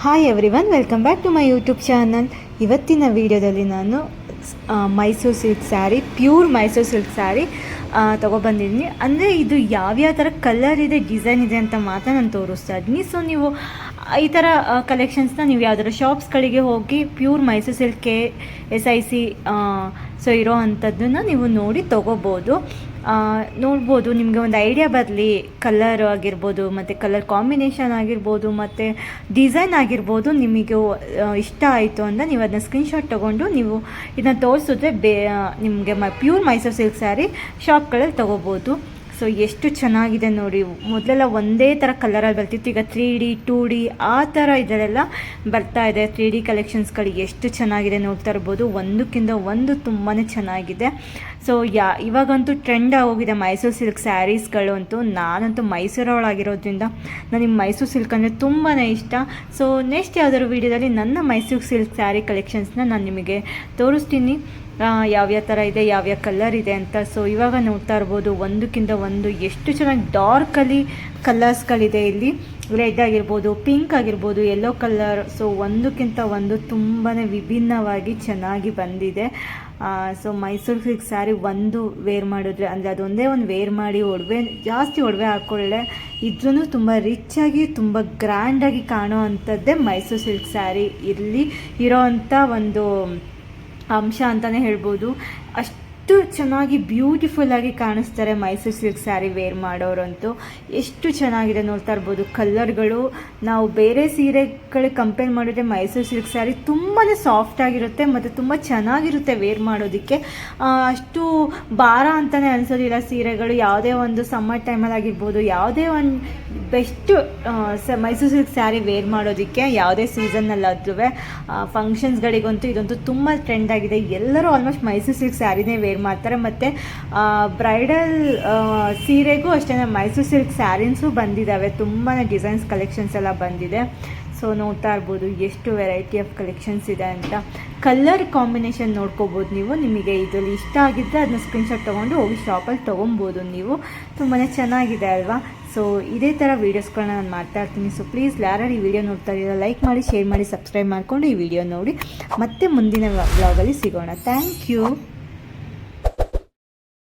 Hi everyone, welcome back to my YouTube channel. ಇವತ್ತಿನ ವಿಡಿಯೋದಲ್ಲಿ ನಾನು Mysuru silk saree, pure Mysuru silk saree ತೊಗೊಬಂದಿದ್ದೀನಿ. ಅಂದರೆ ಇದು ಯಾವ್ಯಾವ ಥರ ಕಲರ್ ಇದೆ, ಡಿಸೈನ್ ಇದೆ ಅಂತ ಮಾತ್ರ ನಾನು ತೋರಿಸ್ತಾ ಇದ್ದೀನಿ. ಸೊ ನೀವು ಈ ಥರ ಕಲೆಕ್ಷನ್ಸ್ನ ನೀವು ಯಾವ್ದಾದ್ರು ಶಾಪ್ಸ್ಗಳಿಗೆ ಹೋಗಿ pure Mysuru silk KSIC so ಇರೋ ಅಂಥದ್ದನ್ನು ನೀವು ನೋಡಿ ತೊಗೋಬೋದು. ನೋಡ್ಬೋದು, ನಿಮಗೆ ಒಂದು ಐಡಿಯಾ ಬರಲಿ. ಕಲರ್ ಆಗಿರ್ಬೋದು, ಮತ್ತು ಕಲರ್ ಕಾಂಬಿನೇಷನ್ ಆಗಿರ್ಬೋದು, ಮತ್ತು ಡಿಸೈನ್ ಆಗಿರ್ಬೋದು. ನಿಮಗೆ ಇಷ್ಟ ಆಯಿತು ಅಂತ ನೀವು ಅದನ್ನ ಸ್ಕ್ರೀನ್ಶಾಟ್ ತೊಗೊಂಡು ನೀವು ಇದನ್ನ ತೋರಿಸಿದ್ರೆ ನಿಮಗೆ ಪ್ಯೂರ್ ಮೈಸೂರು ಸಿಲ್ಕ್ ಸ್ಯಾರಿ ಶಾಪ್ಗಳಲ್ಲಿ ತೊಗೋಬೋದು. ಸೊ ಎಷ್ಟು ಚೆನ್ನಾಗಿದೆ ನೋಡಿ. ಮೊದಲೆಲ್ಲ ಒಂದೇ ಥರ ಕಲರಲ್ಲಿ ಬರ್ತಿತ್ತು, ಈಗ 3D 2D ಆ ಥರ ಇದರೆಲ್ಲ ಬರ್ತಾ ಇದೆ. 3D ಕಲೆಕ್ಷನ್ಸ್ಗಳು ಎಷ್ಟು ಚೆನ್ನಾಗಿದೆ ನೋಡ್ತಾ ಇರ್ಬೋದು. ಒಂದಕ್ಕಿಂತ ಒಂದು ತುಂಬಾ ಚೆನ್ನಾಗಿದೆ. ಸೊ ಇವಾಗಂತೂ ಟ್ರೆಂಡ್ ಆಗೋಗಿದೆ ಮೈಸೂರು ಸಿಲ್ಕ್ ಸ್ಯಾರೀಸ್ಗಳು ಅಂತೂ. ನಾನಂತೂ ಮೈಸೂರವಳಾಗಿರೋದ್ರಿಂದ ನನಗೆ ಮೈಸೂರು ಸಿಲ್ಕ್ ಅಂದರೆ ತುಂಬಾ ಇಷ್ಟ. ಸೊ ನೆಕ್ಸ್ಟ್ ಯಾವ್ದಾದ್ರು ವೀಡಿಯೋದಲ್ಲಿ ನನ್ನ ಮೈಸೂರು ಸಿಲ್ಕ್ ಸ್ಯಾರಿ ಕಲೆಕ್ಷನ್ಸ್ನ ನಾನು ನಿಮಗೆ ತೋರಿಸ್ತೀನಿ, ಯಾವ್ಯಾವ ಥರ ಇದೆ, ಯಾವ್ಯಾವ ಕಲರ್ ಇದೆ ಅಂತ. ಸೊ ಇವಾಗ ನೋಡ್ತಾ ಇರ್ಬೋದು, ಒಂದಕ್ಕಿಂತ ಒಂದು ಎಷ್ಟು ಚೆನ್ನಾಗಿ ಡಾರ್ಕಲ್ಲಿ ಕಲರ್ಸ್ಗಳಿದೆ. ಇಲ್ಲಿ ರೆಡ್ ಆಗಿರ್ಬೋದು, ಪಿಂಕ್ ಆಗಿರ್ಬೋದು, ಯೆಲ್ಲೋ ಕಲರ್. ಸೊ ಒಂದಕ್ಕಿಂತ ಒಂದು ತುಂಬಾ ವಿಭಿನ್ನವಾಗಿ ಚೆನ್ನಾಗಿ ಬಂದಿದೆ. ಸೊ ಮೈಸೂರು ಸಿಲ್ಕ್ ಸ್ಯಾರಿ ಒಂದು ವೇರ್ ಮಾಡಿದ್ರೆ, ಅಂದರೆ ಅದೊಂದೇ ಒಂದು ವೇರ್ ಮಾಡಿ ಜಾಸ್ತಿ ಒಡವೆ ಹಾಕ್ಕೊಳ್ಳೆ ಇದ್ರೂ ತುಂಬ ರಿಚ್ಚಾಗಿ ತುಂಬ ಗ್ರ್ಯಾಂಡಾಗಿ ಕಾಣೋ ಅಂಥದ್ದೇ ಮೈಸೂರು ಸಿಲ್ಕ್ ಸ್ಯಾರಿ ಇಲ್ಲಿ ಇರೋ ಅಂಥ ಒಂದು ಅಂಶ ಅಂತಲೇ ಹೇಳ್ಬೋದು. ಅಷ್ಟು ಚೆನ್ನಾಗಿ ಬ್ಯೂಟಿಫುಲ್ಲಾಗಿ ಕಾಣಿಸ್ತಾರೆ ಮೈಸೂರು ಸಿಲ್ಕ್ ಸ್ಯಾರಿ ವೇರ್ ಮಾಡೋರಂತೂ. ಎಷ್ಟು ಚೆನ್ನಾಗಿದೆ ನೋಡ್ತಾ ಇರ್ಬೋದು. ಕಲರ್ಗಳು ನಾವು ಬೇರೆ ಸೀರೆಗಳಿಗೆ ಕಂಪೇರ್ ಮಾಡಿದ್ರೆ ಮೈಸೂರು ಸಿಲ್ಕ್ ಸ್ಯಾರಿ ತುಂಬಾ ಸಾಫ್ಟಾಗಿರುತ್ತೆ ಮತ್ತು ತುಂಬ ಚೆನ್ನಾಗಿರುತ್ತೆ ವೇರ್ ಮಾಡೋದಕ್ಕೆ. ಅಷ್ಟು ಭಾರ ಅಂತಲೇ ಅನಿಸೋದಿಲ್ಲ ಸೀರೆಗಳು. ಯಾವುದೇ ಒಂದು ಸಮ್ಮರ್ ಟೈಮಲ್ಲಿ ಆಗಿರ್ಬೋದು, ಯಾವುದೇ ಒಂದು best Mysore silk sari wear ಮಾಡೋದಕ್ಕೆ ಯಾವುದೇ ಸೀಸನ್ನಲ್ಲಾದ್ರೂ ಫಂಕ್ಷನ್ಸ್ಗಳಿಗಂತೂ ಇದಂತೂ ತುಂಬ ಟ್ರೆಂಡ್ ಆಗಿದೆ. ಎಲ್ಲರೂ ಆಲ್ಮೋಸ್ಟ್ ಮೈಸೂರು ಸಿಲ್ಕ್ ಸ್ಯಾರಿನೇ ವೇರ್ ಮಾಡ್ತಾರೆ. ಮತ್ತು ಬ್ರೈಡಲ್ ಸೀರೆಗೂ ಅಷ್ಟೇ ಮೈಸೂರು ಸಿಲ್ಕ್ ಸ್ಯಾರೀಸು ಬಂದಿದ್ದಾವೆ. ತುಂಬಾ ಡಿಸೈನ್ಸ್ ಕಲೆಕ್ಷನ್ಸ್ ಎಲ್ಲ ಬಂದಿದೆ. ಸೊ ನೋಡ್ತಾ ಇರ್ಬೋದು ಎಷ್ಟು ವೆರೈಟಿ ಆಫ್ ಕಲೆಕ್ಷನ್ಸ್ ಇದೆ ಅಂತ. ಕಲರ್ ಕಾಂಬಿನೇಷನ್ ನೋಡ್ಕೋಬೋದು ನೀವು. ನಿಮಗೆ ಇದರಲ್ಲಿ ಇಷ್ಟ ಆಗಿದ್ದರೆ ಅದನ್ನ ಸ್ಕ್ರೀನ್ಶಾಟ್ ತೊಗೊಂಡು ಹೋಗಿ ಶಾಪಲ್ಲಿ ತೊಗೊಬೋದು ನೀವು. ತುಂಬಾ ಚೆನ್ನಾಗಿದೆ ಅಲ್ವಾ. ಸೊ ಇದೇ ಥರ ವೀಡಿಯೋಸ್ಗಳನ್ನ ನಾನು ಮಾಡ್ತಾ ಇರ್ತೀನಿ. ಸೊ ಪ್ಲೀಸ್ ಯಾರು ಈ ವಿಡಿಯೋ ನೋಡ್ತಾ ಇದ್ದೀರಾ, ಲೈಕ್ ಮಾಡಿ, ಶೇರ್ ಮಾಡಿ, ಸಬ್ಸ್ಕ್ರೈಬ್ ಮಾಡಿಕೊಂಡು ಈ ವಿಡಿಯೋ ನೋಡಿ. ಮತ್ತೆ ಮುಂದಿನ ವ್ಲಾಗಲ್ಲಿ ಸಿಗೋಣ. Thank you.